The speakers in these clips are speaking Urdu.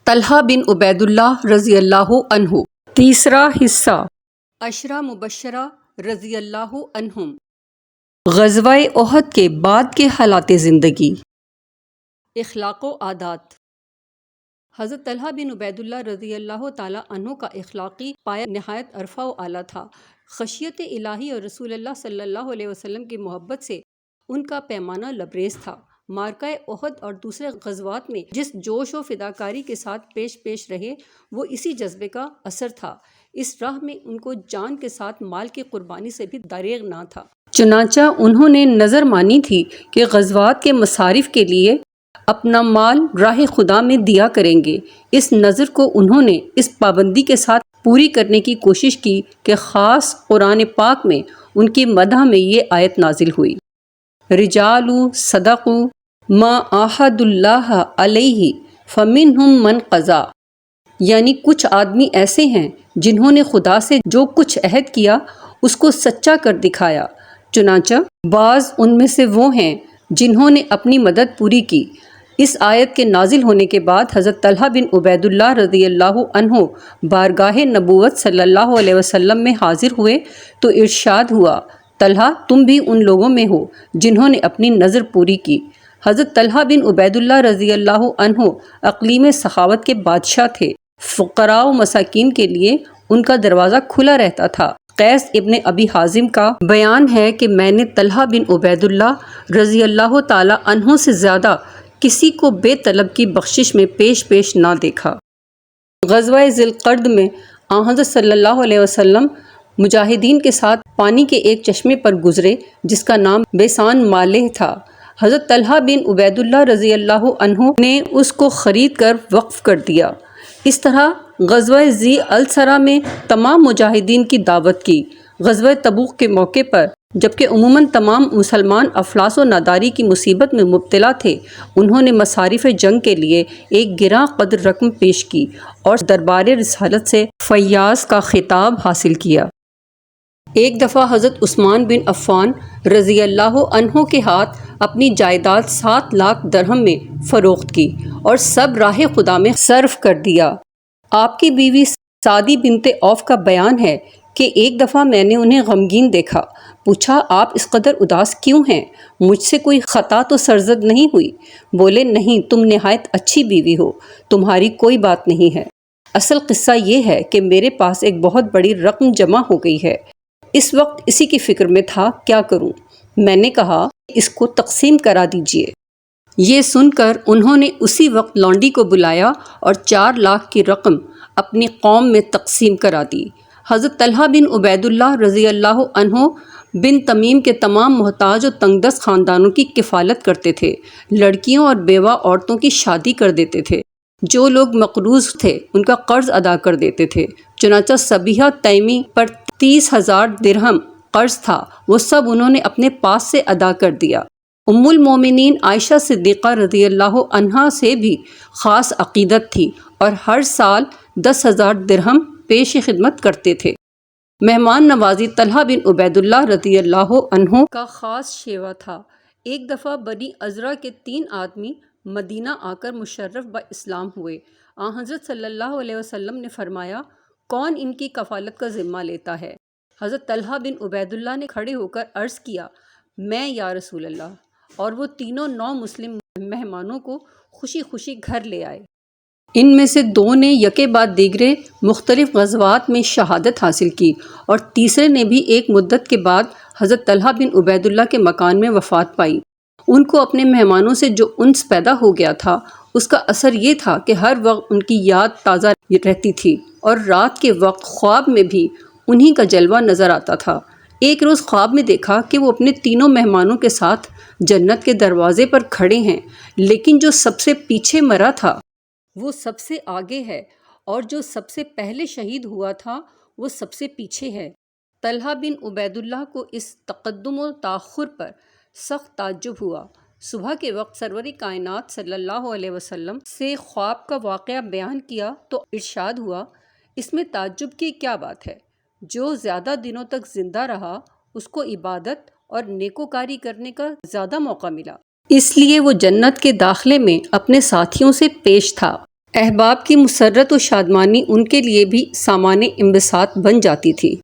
طلحہ بن عبید اللہ رضی اللہ عنہ۔ تیسرا حصہ، عشرہ مبشرہ رضی اللہ عنہم۔ غزوہ احد کے بعد کے حالات زندگی۔ اخلاق و عادات۔ حضرت طلحہ بن عبید اللہ رضی اللہ تعالیٰ عنہ کا اخلاقی پایہ نہایت عرفہ و اعلیٰ تھا۔ خشیت الہی اور رسول اللہ صلی اللہ علیہ وسلم کی محبت سے ان کا پیمانہ لبریز تھا۔ معرکہ احد اور دوسرے غزوات میں جس جوش و فداکاری کے ساتھ پیش رہے وہ اسی جذبے کا اثر تھا۔ اس راہ میں ان کو جان کے ساتھ مال کی قربانی سے بھی دریغ نہ تھا۔ چنانچہ انہوں نے نظر مانی تھی کہ غزوات کے مصارف کے لیے اپنا مال راہ خدا میں دیا کریں گے۔ اس نظر کو انہوں نے اس پابندی کے ساتھ پوری کرنے کی کوشش کی کہ خاص قرآن پاک میں ان کی مدح میں یہ آیت نازل ہوئی: رجال صدقوا ما عاہدوا اللہ علیہ فمنہم من قضی، یعنی کچھ آدمی ایسے ہیں جنہوں نے خدا سے جو کچھ عہد کیا اس کو سچا کر دکھایا، چنانچہ بعض ان میں سے وہ ہیں جنہوں نے اپنی مدد پوری کی۔ اس آیت کے نازل ہونے کے بعد حضرت طلحہ بن عبید اللہ رضی اللہ عنہ بارگاہ نبوت صلی اللہ علیہ وسلم میں حاضر ہوئے تو ارشاد ہوا: طلحہ تم بھی ان لوگوں میں ہو جنہوں نے اپنی نظر پوری کی۔ حضرت طلحہ بن عبید اللہ رضی اللہ عنہ اقلیم سخاوت کے بادشاہ تھے۔ فقراء و مساکین کے لیے ان کا دروازہ کھلا رہتا تھا۔ قیس ابن ابی حازم کا بیان ہے کہ میں نے طلحہ بن عبید اللہ رضی اللہ تعالی عنہ سے زیادہ کسی کو بے طلب کی بخشش میں پیش نہ دیکھا۔ غزوہ ذی القرد میں آن حضرت صلی اللہ علیہ وسلم مجاہدین کے ساتھ پانی کے ایک چشمے پر گزرے جس کا نام بیسان مالح تھا۔ حضرت طلحہ بن عبید اللہ رضی اللہ عنہ نے اس کو خرید کر وقف کر دیا۔ اس طرح غزوہ ذی السرا میں تمام مجاہدین کی دعوت کی۔ غزوہ تبوک کے موقع پر جبکہ عموماً تمام مسلمان افلاس و ناداری کی مصیبت میں مبتلا تھے، انہوں نے مصارف جنگ کے لیے ایک گراں قدر رقم پیش کی اور دربار رسالت سے فیاض کا خطاب حاصل کیا۔ ایک دفعہ حضرت عثمان بن عفان رضی اللہ عنہ کے ہاتھ اپنی جائیداد 7 لاکھ درہم میں فروخت کی اور سب راہ خدا میں صرف کر دیا۔ آپ کی بیوی سعدی بنت عوف کا بیان ہے کہ ایک دفعہ میں نے انہیں غمگین دیکھا، پوچھا آپ اس قدر اداس کیوں ہیں؟ مجھ سے کوئی خطا تو سرزد نہیں ہوئی؟ بولے نہیں، تم نہایت اچھی بیوی ہو، تمہاری کوئی بات نہیں ہے۔ اصل قصہ یہ ہے کہ میرے پاس ایک بہت بڑی رقم جمع ہو گئی ہے، اس وقت اسی کی فکر میں تھا کیا کروں۔ میں نے کہا اس کو تقسیم کرا دیجئے۔ یہ سن کر انہوں نے اسی وقت لونڈی کو بلایا اور 4 لاکھ کی رقم اپنی قوم میں تقسیم کرا دی۔ حضرت طلحہ بن عبید اللہ رضی اللہ عنہ بن تمیم کے تمام محتاج و تنگ دست خاندانوں کی کفالت کرتے تھے، لڑکیوں اور بیوہ عورتوں کی شادی کر دیتے تھے، جو لوگ مقروض تھے ان کا قرض ادا کر دیتے تھے۔ چنانچہ صبیحہ تیمی پر 30,000 درہم قرض تھا، وہ سب انہوں نے اپنے پاس سے ادا کر دیا۔ ام المومنین عائشہ صدیقہ رضی اللہ عنہا سے بھی خاص عقیدت تھی اور ہر سال 10,000 درہم پیش خدمت کرتے تھے۔ مہمان نوازی طلحہ بن عبید اللہ رضی اللہ عنہ کا خاص شیوا تھا۔ ایک دفعہ بنی ازرع کے 3 آدمی مدینہ آ کر مشرف با اسلام ہوئے۔ آن حضرت صلی اللہ علیہ وسلم نے فرمایا کون ان کی کفالت کا ذمہ لیتا ہے؟ حضرت طلحہ بن عبید اللہ نے کھڑے ہو کر عرض کیا میں یا رسول اللہ، اور وہ تینوں 9 مسلم مہمانوں کو خوشی خوشی گھر لے آئے۔ ان میں سے 2 نے یکے بعد دیگرے مختلف غزوات میں شہادت حاصل کی اور تیسرے نے بھی ایک مدت کے بعد حضرت طلحہ بن عبید اللہ کے مکان میں وفات پائی۔ ان کو اپنے مہمانوں سے جو انس پیدا ہو گیا تھا اس کا اثر یہ تھا کہ ہر وقت ان کی یاد تازہ رہتی تھی اور رات کے وقت خواب میں بھی انہی کا جلوہ نظر آتا تھا۔ ایک روز خواب میں دیکھا کہ وہ اپنے تینوں مہمانوں کے ساتھ جنت کے دروازے پر کھڑے ہیں، لیکن جو سب سے پیچھے مرا تھا وہ سب سے آگے ہے اور جو سب سے پہلے شہید ہوا تھا وہ سب سے پیچھے ہے۔ طلحہ بن عبید اللہ کو اس تقدم و تاخر پر سخت تعجب ہوا۔ صبح کے وقت سرور کائنات صلی اللہ علیہ وسلم سے خواب کا واقعہ بیان کیا تو ارشاد ہوا اس میں تعجب کی کیا بات ہے؟ جو زیادہ دنوں تک زندہ رہا اس کو عبادت اور نیکوکاری کرنے کا زیادہ موقع ملا، اس لیے وہ جنت کے داخلے میں اپنے ساتھیوں سے پیش تھا۔ احباب کی مسرت و شادمانی ان کے لیے بھی سامان انبساط بن جاتی تھی۔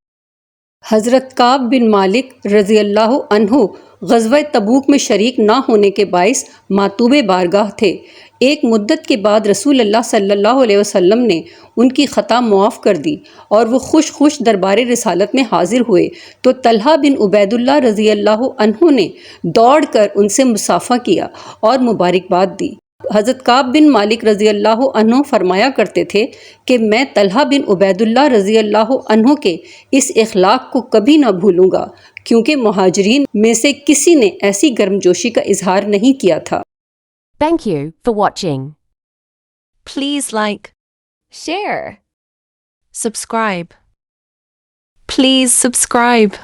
حضرت کعب بن مالک رضی اللہ عنہ غزوہ تبوک میں شریک نہ ہونے کے باعث ماتوب بارگاہ تھے۔ ایک مدت کے بعد رسول اللہ صلی اللہ علیہ وسلم نے ان کی خطا معاف کر دی اور وہ خوش دربار رسالت میں حاضر ہوئے تو طلحہ بن عبید اللہ رضی اللہ عنہ نے دوڑ کر ان سے مصافحہ کیا اور مبارکباد دی۔ حضرت کعب بن مالک رضی اللہ عنہ فرمایا کرتے تھے کہ میں طلحہ بن عبید اللہ رضی اللہ عنہ کے اس اخلاق کو کبھی نہ بھولوں گا، کیونکہ مہاجرین میں سے کسی نے ایسی گرمجوشی کا اظہار نہیں کیا تھا۔ Thank you for watching. Please like, share, subscribe. Please subscribe.